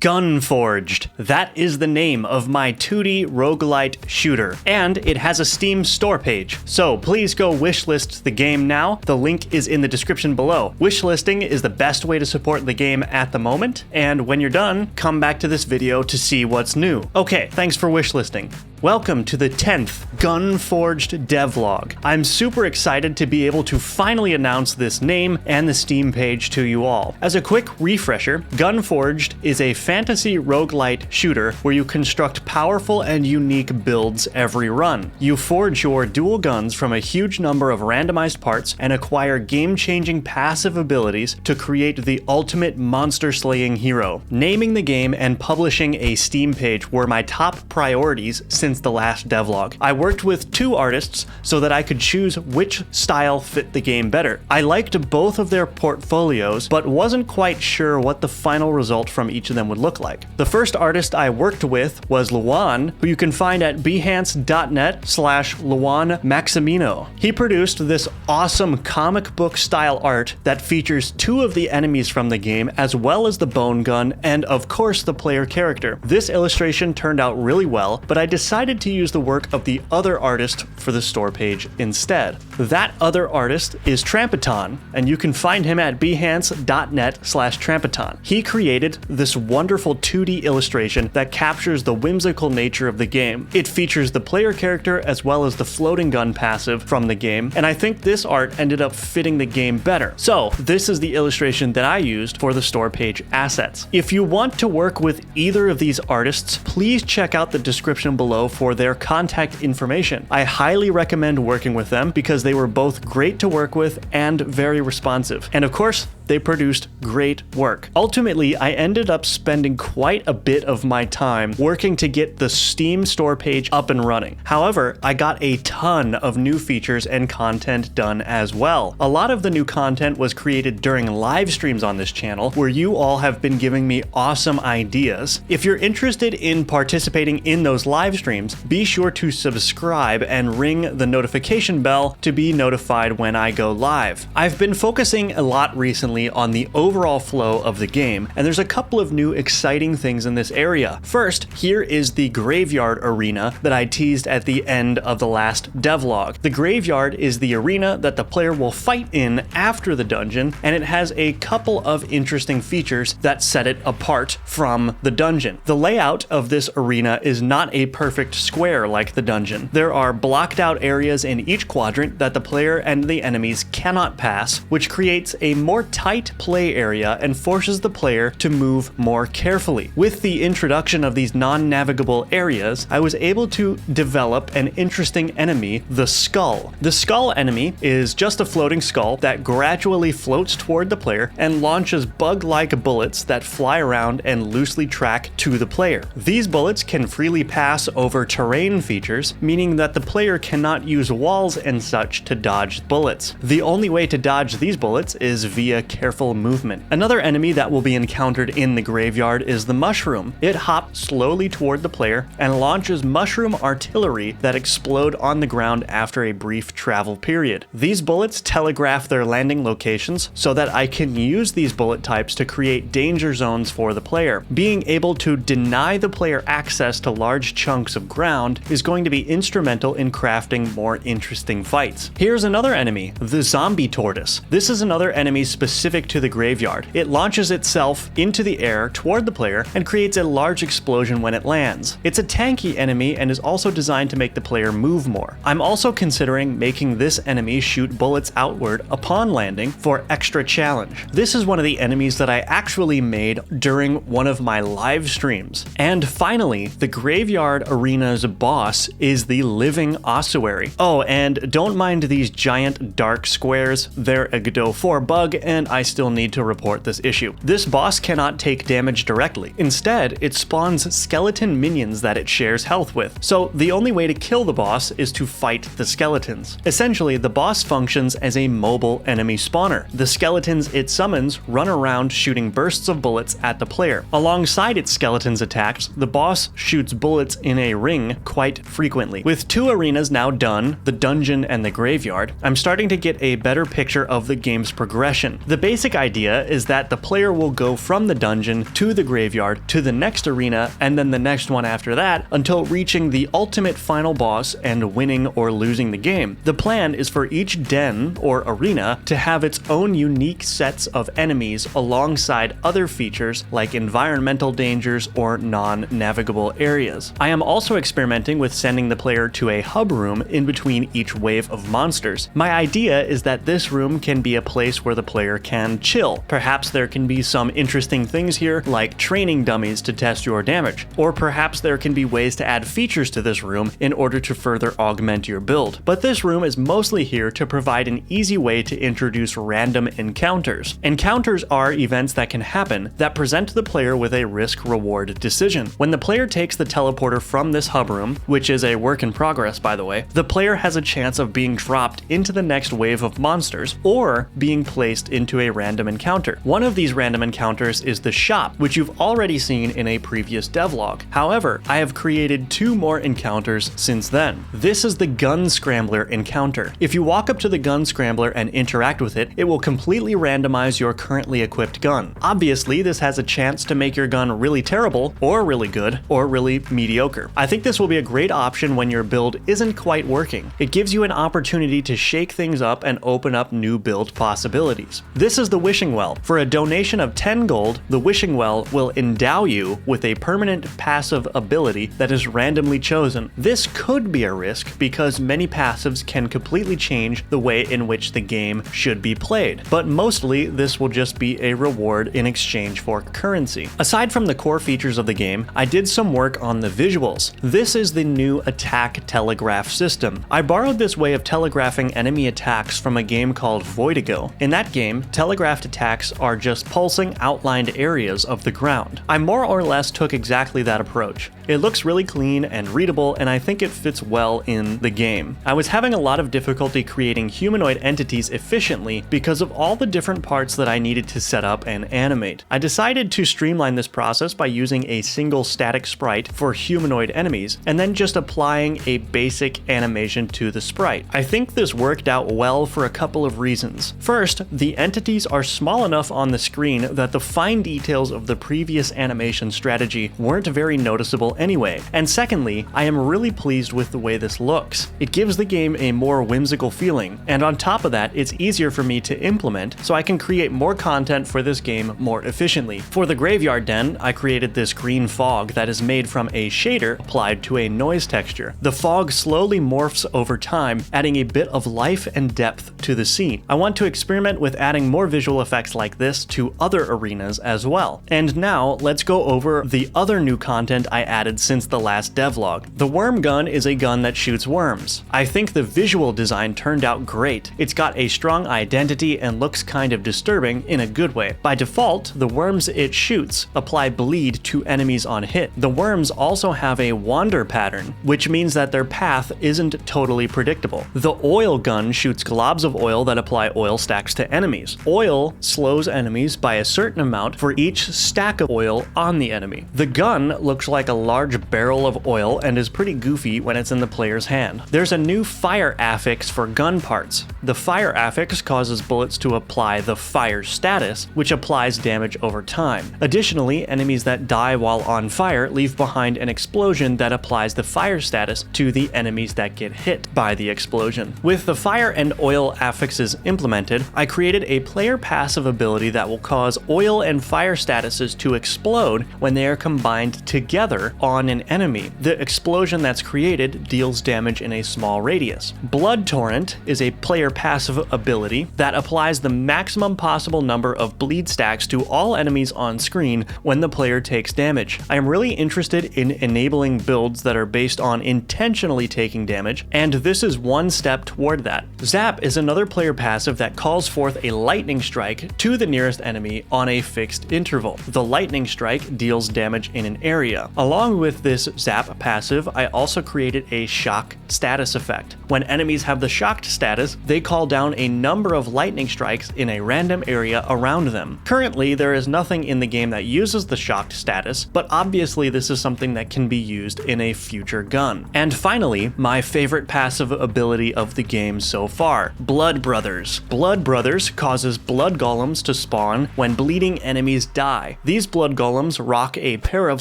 Gunforged. That is the name of my 2D roguelite shooter, and it has a Steam store page. So please go wishlist the game now. The link is in the description below. Wishlisting is the best way to support the game at the moment, and when you're done, come back to this video to see what's new. Okay, thanks for wishlisting. Welcome to the 10th Gunforged devlog. I'm super excited to be able to finally announce this name and the Steam page to you all. As a quick refresher, Gunforged is a fantasy roguelite shooter where you construct powerful and unique builds every run. You forge your dual guns from a huge number of randomized parts and acquire game-changing passive abilities to create the ultimate monster-slaying hero. Naming the game and publishing a Steam page were my top priorities since the last devlog. I worked with two artists so that I could choose which style fit the game better. I liked both of their portfolios, but wasn't quite sure what the final result from each of them would look like. The first artist I worked with was Luan, who you can find at behance.net/LuanMaximino. He produced this awesome comic book style art that features two of the enemies from the game, as well as the bone gun and of course the player character. This illustration turned out really well, but I decided to use the work of the other artist for the store page instead. That other artist is Trampiton, and you can find him at behance.net/Trampiton. He created this wonderful 2D illustration that captures the whimsical nature of the game. It features the player character as well as the floating gun passive from the game, and I think this art ended up fitting the game better. So this is the illustration that I used for the store page assets. If you want to work with either of these artists, please check out the description below for their contact information. I highly recommend working with them because they were both great to work with and very responsive. And of course, they produced great work. Ultimately, I ended up spending quite a bit of my time working to get the Steam store page up and running. However, I got a ton of new features and content done as well. A lot of the new content was created during live streams on this channel, where you all have been giving me awesome ideas. If you're interested in participating in those live streams, be sure to subscribe and ring the notification bell to be notified when I go live. I've been focusing a lot recently on the overall flow of the game, and there's a couple of new exciting things in this area. First, here is the graveyard arena that I teased at the end of the last devlog. The graveyard is the arena that the player will fight in after the dungeon, and it has a couple of interesting features that set it apart from the dungeon. The layout of this arena is not a perfect square like the dungeon. There are blocked out areas in each quadrant that the player and the enemies cannot pass, which creates a more tight play area and forces the player to move more carefully. With the introduction of these non-navigable areas, I was able to develop an interesting enemy, the skull. The skull enemy is just a floating skull that gradually floats toward the player and launches bug-like bullets that fly around and loosely track to the player. These bullets can freely pass over terrain features, meaning that the player cannot use walls and such to dodge bullets. The only way to dodge these bullets is via careful movement. Another enemy that will be encountered in the graveyard is the mushroom. It hops slowly toward the player and launches mushroom artillery that explode on the ground after a brief travel period. These bullets telegraph their landing locations so that I can use these bullet types to create danger zones for the player. Being able to deny the player access to large chunks of ground is going to be instrumental in crafting more interesting fights. Here's another enemy, the zombie tortoise. This is another enemy specific to the graveyard. It launches itself into the air toward the player and creates a large explosion when it lands. It's a tanky enemy and is also designed to make the player move more. I'm also considering making this enemy shoot bullets outward upon landing for extra challenge. This is one of the enemies that I actually made during one of my live streams. And finally, the graveyard arena's boss is the living ossuary. Oh, and don't mind these giant dark squares. They're a Godot 4 bug, and I still need to report this issue. This boss cannot take damage directly. Instead, it spawns skeleton minions that it shares health with. So the only way to kill the boss is to fight the skeletons. Essentially, the boss functions as a mobile enemy spawner. The skeletons it summons run around shooting bursts of bullets at the player. Alongside its skeletons attacks, the boss shoots bullets in a ring quite frequently. With 2 arenas now done, the dungeon and the graveyard, I'm starting to get a better picture of the game's progression. The basic idea is that the player will go from the dungeon to the graveyard to the next arena and then the next one after that until reaching the ultimate final boss and winning or losing the game. The plan is for each den or arena to have its own unique sets of enemies alongside other features like environmental dangers or non-navigable areas. I am also experimenting with sending the player to a hub room in between each wave of monsters. My idea is that this room can be a place where the player can chill. Perhaps there can be some interesting things here like training dummies to test your damage, or perhaps there can be ways to add features to this room in order to further augment your build. But this room is mostly here to provide an easy way to introduce random encounters. Encounters are events that can happen that present the player with a risk-reward decision. When the player takes the teleporter from this hub room, which is a work in progress by the way, the player has a chance of being dropped into the next wave of monsters or being placed into a random encounter. One of these random encounters is the shop, which you've already seen in a previous devlog. However, I have created 2 more encounters since then. This is the Gun Scrambler encounter. If you walk up to the Gun Scrambler and interact with it, it will completely randomize your currently equipped gun. Obviously, this has a chance to make your gun really terrible, or really good, or really mediocre. I think this will be a great option when your build isn't quite working. It gives you an opportunity to shake things up and open up new build possibilities. This is the Wishing Well. For a donation of 10 gold, the Wishing Well will endow you with a permanent passive ability that is randomly chosen. This could be a risk because many passives can completely change the way in which the game should be played, but mostly this will just be a reward in exchange for currency. Aside from the core features of the game, I did some work on the visuals. This is the new attack telegraph system. I borrowed this way of telegraphing enemy attacks from a game called Voidigo. In that game, telegraphed attacks are just pulsing outlined areas of the ground. I more or less took exactly that approach. It looks really clean and readable, and I think it fits well in the game. I was having a lot of difficulty creating humanoid entities efficiently because of all the different parts that I needed to set up and animate. I decided to streamline this process by using a single static sprite for humanoid enemies, and then just applying a basic animation to the sprite. I think this worked out well for a couple of reasons. First, the entities are small enough on the screen that the fine details of the previous animation strategy weren't very noticeable anyway. And secondly, I am really pleased with the way this looks. It gives the game a more whimsical feeling, and on top of that, it's easier for me to implement, so I can create more content for this game more efficiently. For the Graveyard Den, I created this green fog that is made from a shader applied to a noise texture. The fog slowly morphs over time, adding a bit of life and depth to the scene. I want to experiment with adding more visual effects like this to other arenas as well. And now, let's go over the other new content I added since the last devlog. The worm gun is a gun that shoots worms. I think the visual design turned out great. It's got a strong identity and looks kind of disturbing in a good way. By default, the worms it shoots apply bleed to enemies on hit. The worms also have a wander pattern, which means that their path isn't totally predictable. The oil gun shoots globs of oil that apply oil stacks to enemies. Oil slows enemies by a certain amount for each stack of oil on the enemy. The gun looks like a large barrel of oil and is pretty goofy when it's in the player's hand. There's a new fire affix for gun parts. The fire affix causes bullets to apply the fire status, which applies damage over time. Additionally, enemies that die while on fire leave behind an explosion that applies the fire status to the enemies that get hit by the explosion. With the fire and oil affixes implemented, I created a player passive ability that will cause oil and fire statuses to explode when they are combined together on an enemy. The explosion that's created deals damage in a small radius. Blood Torrent is a player passive ability that applies the maximum possible number of bleed stacks to all enemies on screen when the player takes damage. I am really interested in enabling builds that are based on intentionally taking damage, and this is one step toward that. Zap is another player passive that calls forth a lightning strike to the nearest enemy on a fixed interval. The lightning strike deals damage in an area. Along with this Zap passive, I also created a shock status effect. When enemies have the shocked status, they call down a number of lightning strikes in a random area around them. Currently, there is nothing in the game that uses the shocked status, but obviously this is something that can be used used in a future gun. And finally, my favorite passive ability of the game so far, Blood Brothers. Blood Brothers causes blood golems to spawn when bleeding enemies die. These blood golems rock a pair of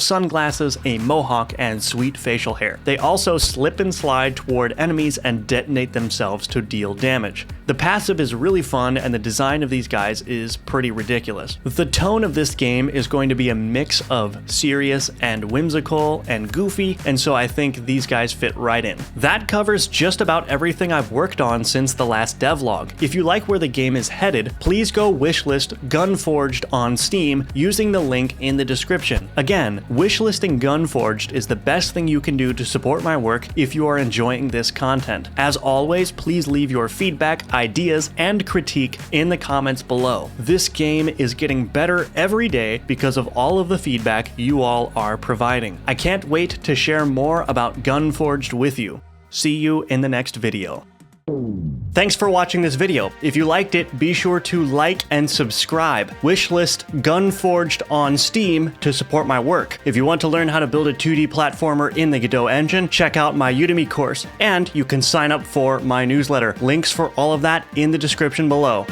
sunglasses, a mohawk, and sweet facial hair. They also slip and slide toward enemies and detonate themselves to deal damage. The passive is really fun, and the design of these guys is pretty ridiculous. The tone of this game is going to be a mix of serious and whimsical and goofy, and so I think these guys fit right in. That covers just about everything I've worked on since the last devlog. If you like where the game is headed, please go wishlist Gunforged on Steam using the link in the description. Again, wishlisting Gunforged is the best thing you can do to support my work if you are enjoying this content. As always, please leave your feedback, ideas, and critique in the comments below. This game is getting better every day because of all of the feedback you all are providing. I can't wait to share more about Gunforged with you. See you in the next video. Thanks for watching this video. If you liked it, be sure to like and subscribe. Wishlist Gunforged on Steam to support my work. If you want to learn how to build a 2D platformer in the Godot engine, check out my Udemy course, and you can sign up for my newsletter. Links for all of that in the description below.